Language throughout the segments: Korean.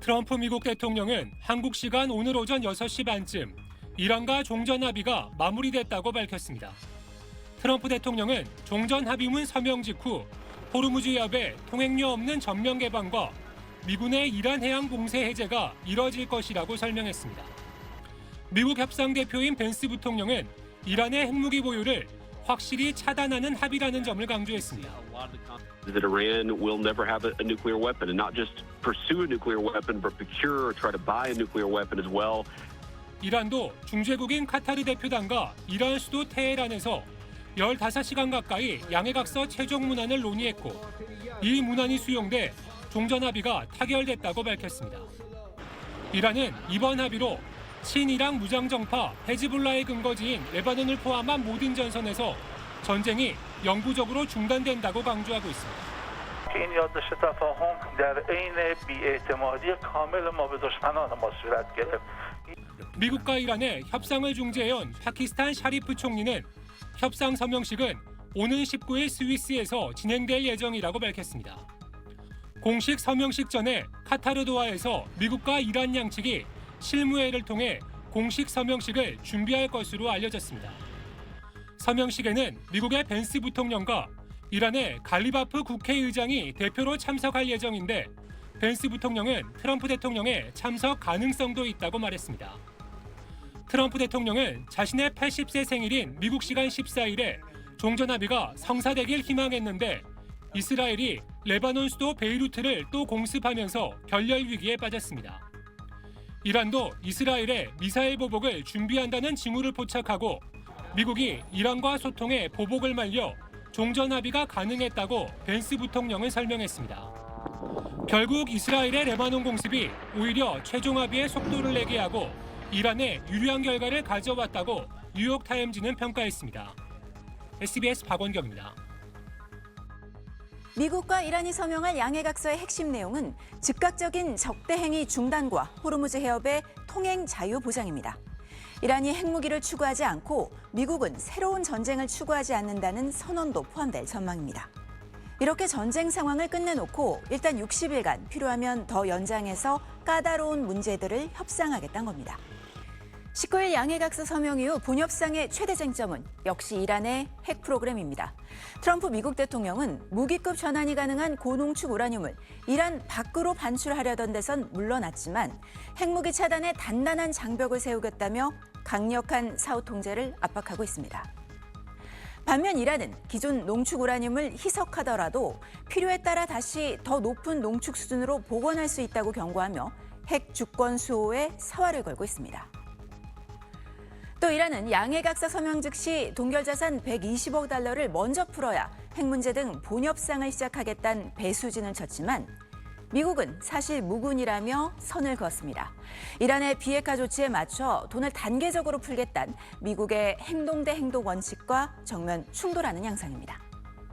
트럼프 미국 대통령은 한국 시간 오늘 오전 6시 반쯤 이란과 종전 합의가 마무리됐다고 밝혔습니다. 트럼프 대통령은 종전 합의문 서명 직후 호르무즈 해협의 통행료 없는 전면 개방과 미군의 이란 해양 봉쇄 해제가 이뤄질 것이라고 설명했습니다. 미국 협상 대표인 벤스 부통령은 이란의 핵무기 보유를 확실히 차단하는 합의라는 점을 강조했습니다. That Iran will never have a nuclear weapon, and not just pursue a nuclear weapon, but procure or try to buy a nuclear weapon as well. 이란도 중재국인 카타르 대표단과 이란 수도 테헤란에서 15시간 가까이 양해각서 최종 문안을 논의했고 이 문안이 수용돼 종전 합의가 타결됐다고 밝혔습니다. 이란은 이번 합의로 친이랑 무장정파 헤즈볼라의 근거지인 레바논을 포함한 모든 전선에서 전쟁이 영구적으로 중단된다고 강조하고 있습니다. این یادداشت تفاهم در عین بی‌اعتمادی کامل ما به دشمنان ما صورت گرفت. 미국과 이란의 협상을 중재해온 파키스탄 샤리프 총리는 협상 서명식은 오는 19일 스위스에서 진행될 예정이라고 밝혔습니다. 공식 서명식 전에 카타르 도하에서 미국과 이란 양측이 실무회의를 통해 공식 서명식을 준비할 것으로 알려졌습니다. 서명식에는 미국의 벤스 부통령과 이란의 갈리바프 국회의장이 대표로 참석할 예정인데 벤스 부통령은 트럼프 대통령의 참석 가능성도 있다고 말했습니다. 트럼프 대통령은 자신의 80세 생일인 미국 시간 14일에 종전 합의가 성사되길 희망했는데 이스라엘이 레바논 수도 베이루트를 또 공습하면서 결렬 위기에 빠졌습니다. 이란도 이스라엘의 미사일 보복을 준비한다는 징후를 포착하고 미국이 이란과 소통해 보복을 말려 종전 합의가 가능했다고 벤스 부통령은 설명했습니다. 결국 이스라엘의 레바논 공습이 오히려 최종 합의에 속도를 내게 하고 이란에 유리한 결과를 가져왔다고 뉴욕타임즈는 평가했습니다. SBS 박원경입니다. 미국과 이란이 서명할 양해각서의 핵심 내용은 즉각적인 적대행위 중단과 호르무즈 해협의 통행 자유 보장입니다. 이란이 핵무기를 추구하지 않고 미국은 새로운 전쟁을 추구하지 않는다는 선언도 포함될 전망입니다. 이렇게 전쟁 상황을 끝내놓고 일단 60일간 필요하면 더 연장해서 까다로운 문제들을 협상하겠다는 겁니다. 19일 양해각서 서명 이후 본협상의 최대 쟁점은 역시 이란의 핵 프로그램입니다. 트럼프 미국 대통령은 무기급 전환이 가능한 고농축 우라늄을 이란 밖으로 반출하려던 데선 물러났지만 핵무기 차단에 단단한 장벽을 세우겠다며 강력한 사후 통제를 압박하고 있습니다. 반면 이란은 기존 농축 우라늄을 희석하더라도 필요에 따라 다시 더 높은 농축 수준으로 복원할 수 있다고 경고하며 핵 주권 수호에 사활을 걸고 있습니다. 또 이란은 양해각서 서명 즉시 동결자산 120억 달러를 먼저 풀어야 핵 문제 등 본협상을 시작하겠다는 배수진을 쳤지만 미국은 사실 무군이라며 선을 그었습니다. 이란의 비핵화 조치에 맞춰 돈을 단계적으로 풀겠다는 미국의 행동 대 행동 원칙과 정면 충돌하는 양상입니다.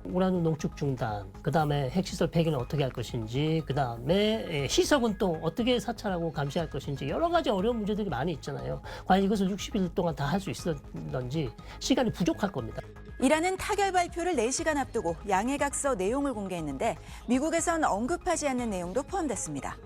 우라늄 농축 중단, 그다음에 핵시설 폐기는 어떻게 할 것인지, 그다음에 희석은 또 어떻게 사찰하고 감시할 것인지 여러 가지 어려운 문제들이 많이 있잖아요. 과연 이것을 60일 동안 다 할 수 있었는지 시간이 부족할 겁니다. 이란은 타결 발표를 4시간 앞두고 양해각서 내용을 공개했는데 미국에선 언급하지 않는 내용도 포함됐습니다.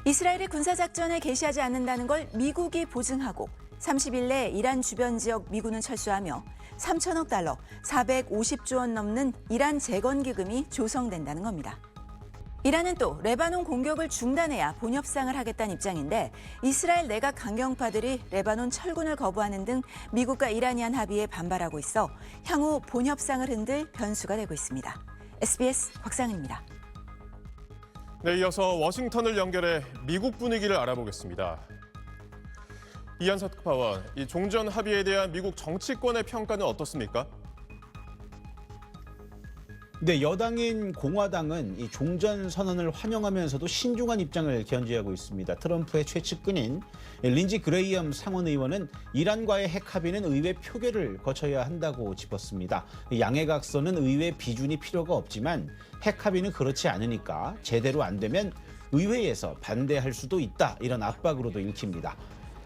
이스라엘이 군사작전에 개시하지 않는다는 걸 미국이 보증하고 30일 내 이란 주변 지역 미군은 철수하며 3천억 달러, 450조 원 넘는 이란 재건기금이 조성된다는 겁니다. 이란은 또 레바논 공격을 중단해야 본협상을 하겠다는 입장인데 이스라엘 내각 강경파들이 레바논 철군을 거부하는 등 미국과 이란이 한 합의에 반발하고 있어 향후 본협상을 흔들 변수가 되고 있습니다. SBS 곽상은입니다. 네, 이어서 워싱턴을 연결해 미국 분위기를 알아보겠습니다. 이한석 특파원, 이 종전 합의에 대한 미국 정치권의 평가는 어떻습니까? 네, 여당인 공화당은 이 종전 선언을 환영하면서도 신중한 입장을 견지하고 있습니다. 트럼프의 최측근인 린지 그레이엄 상원의원은 이란과의 핵 합의는 의회 표결을 거쳐야 한다고 짚었습니다. 양해각서는 의회 비준이 필요가 없지만 핵 합의는 그렇지 않으니까 제대로 안 되면 의회에서 반대할 수도 있다, 이런 압박으로도 읽힙니다.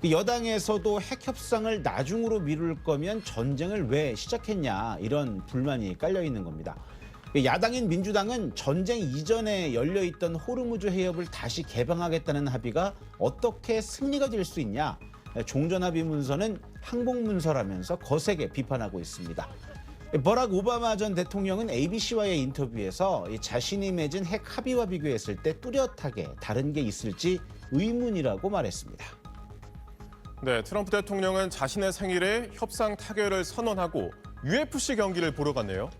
여당에서도 핵 협상을 나중으로 미룰 거면 전쟁을 왜 시작했냐, 이런 불만이 깔려 있는 겁니다. 야당인 민주당은 전쟁 이전에 열려있던 호르무즈 해협을 다시 개방하겠다는 합의가 어떻게 승리가 될 수 있냐. 종전합의 문서는 항복문서라면서 거세게 비판하고 있습니다. 버락 오바마 전 대통령은 ABC와의 인터뷰에서 자신이 맺은 핵 합의와 비교했을 때 뚜렷하게 다른 게 있을지 의문이라고 말했습니다. 네, 트럼프 대통령은 자신의 생일에 협상 타결을 선언하고 UFC 경기를 보러 갔네요.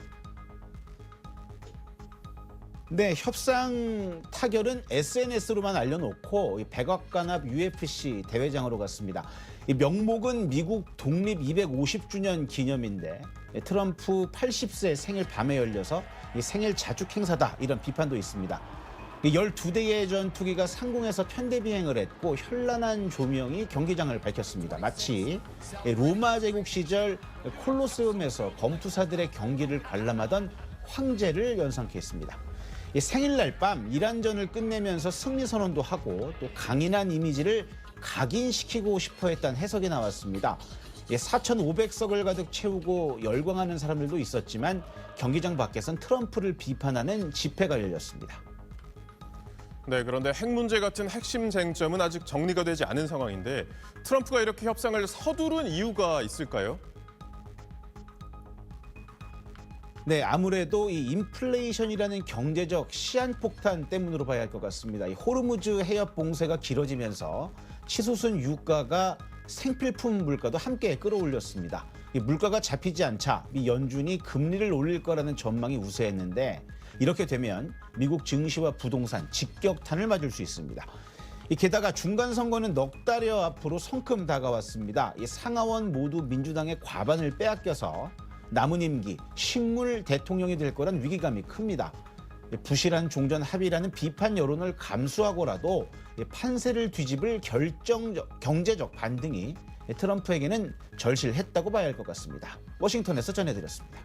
네, 협상 타결은 SNS로만 알려놓고 백악관앞 UFC 대회장으로 갔습니다. 이 명목은 미국 독립 250주년 기념인데 트럼프 80세 생일 밤에 열려서 이 생일 자축 행사다 이런 비판도 있습니다. 12대의 전투기가 상공에서 편대 비행을 했고 현란한 조명이 경기장을 밝혔습니다. 마치 로마 제국 시절 콜로세움에서 검투사들의 경기를 관람하던 황제를 연상케 했습니다. 생일날 밤 이란전을 끝내면서 승리 선언도 하고 또 강인한 이미지를 각인시키고 싶어 했다는 해석이 나왔습니다. 4,500석을 가득 채우고 열광하는 사람들도 있었지만 경기장 밖에선 트럼프를 비판하는 집회가 열렸습니다. 네, 그런데 핵 문제 같은 핵심 쟁점은 아직 정리가 되지 않은 상황인데 트럼프가 이렇게 협상을 서두른 이유가 있을까요? 네, 아무래도 이 인플레이션이라는 경제적 시한폭탄 때문으로 봐야 할 것 같습니다. 이 호르무즈 해협 봉쇄가 길어지면서 치솟은 유가가 생필품 물가도 함께 끌어올렸습니다. 이 물가가 잡히지 않자 미 연준이 금리를 올릴 거라는 전망이 우세했는데 이렇게 되면 미국 증시와 부동산 직격탄을 맞을 수 있습니다. 게다가 중간 선거는 넉 달여 앞으로 성큼 다가왔습니다. 이 상하원 모두 민주당의 과반을 빼앗겨서 남은 임기 식물 대통령이 될 거란 위기감이 큽니다. 부실한 종전 합의라는 비판 여론을 감수하고라도 판세를 뒤집을 경제적 반등이 트럼프에게는 절실했다고 봐야 할 것 같습니다. 워싱턴에서 전해드렸습니다.